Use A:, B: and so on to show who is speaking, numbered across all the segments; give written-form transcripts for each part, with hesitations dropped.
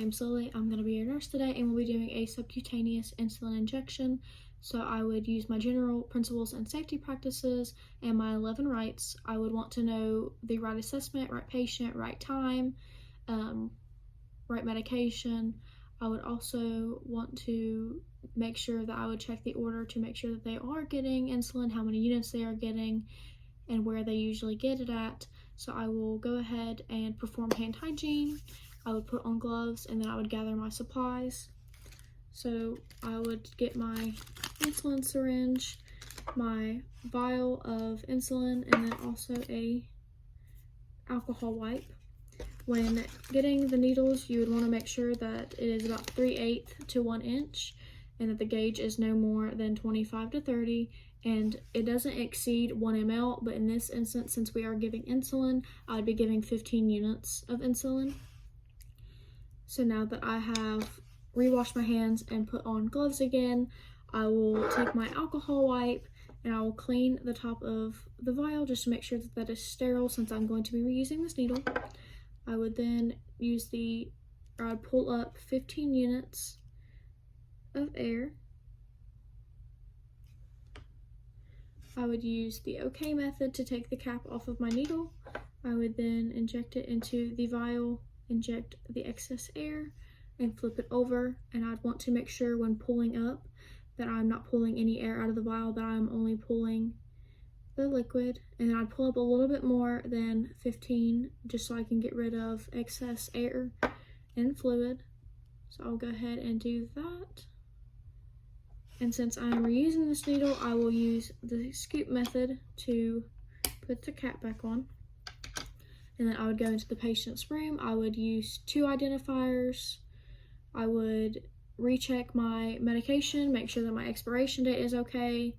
A: name's Lily. I'm going to be your nurse today, and we'll be doing a subcutaneous insulin injection. So I would use my general principles and safety practices and my 11 rights. I would want to know the right assessment, right patient, right time, right medication. I would also want to make sure that I would check the order to make sure that they are getting insulin, how many units they are getting, and where they usually get it at. So I will go ahead and perform hand hygiene. I would put on gloves, and then I would gather my supplies. So I would get my insulin syringe, my vial of insulin, and then also a alcohol wipe. When getting the needles, you would want to make sure that it is about 3/8 to 1 inch, and that the gauge is no more than 25 to 30, and it doesn't exceed 1 ml, but in this instance, since we are giving insulin, I would be giving 15 units of insulin. So now that I have re-washed my hands and put on gloves again, I will take my alcohol wipe and I will clean the top of the vial just to make sure that that is sterile, since I'm going to be reusing this needle. I would then I'd pull up 15 units of air. I would use the OK method to take the cap off of my needle. I would then inject it into the vial, inject the excess air, and flip it over. And I'd want to make sure when pulling up that I'm not pulling any air out of the vial, that I'm only pulling the liquid. And then I'd pull up a little bit more than 15 just so I can get rid of excess air and fluid. So I'll go ahead and do that. And since I'm reusing this needle, I will use the scoop method to put the cap back on. And then I would go into the patient's room. I would use 2 identifiers. I would recheck my medication, make sure that my expiration date is okay.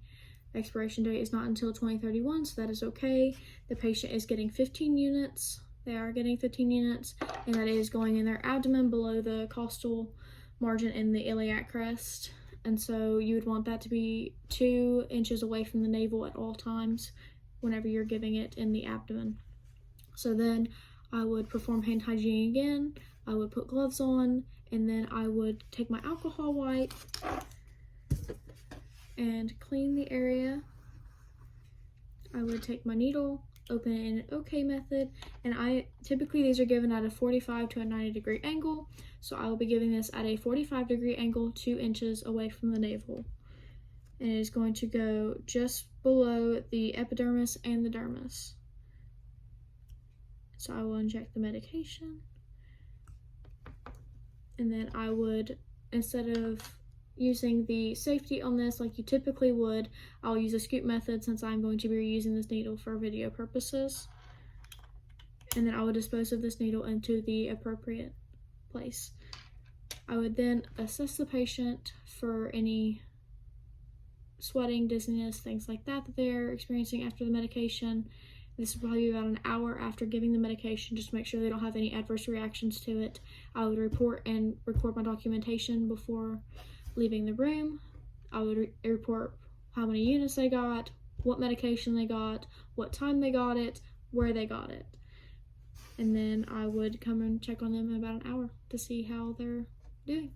A: Expiration date is not until 2031, so that is okay. The patient is getting 15 units. They are getting 15 units, and that is going in their abdomen below the costal margin in the iliac crest. And so you would want that to be 2 inches away from the navel at all times whenever you're giving it in the abdomen. So then I would perform hand hygiene again. I would put gloves on, and then I would take my alcohol wipe and clean the area. I would take my needle, open it in an OK method, and typically these are given at a 45 to a 90 degree angle, so I will be giving this at a 45 degree angle, 2 inches away from the navel. And it is going to go just below the epidermis and the dermis. So I will inject the medication, and then I would, instead of using the safety on this like you typically would, I'll use a scoop method since I'm going to be reusing this needle for video purposes. And then I would dispose of this needle into the appropriate place. I would then assess the patient for any sweating, dizziness, things like that they're experiencing after the medication. This is probably about an hour after giving the medication, just to make sure they don't have any adverse reactions to it. I would report and record my documentation before leaving the room. I would report how many units they got, what medication they got, what time they got it, where they got it. And then I would come and check on them in about an hour to see how they're doing.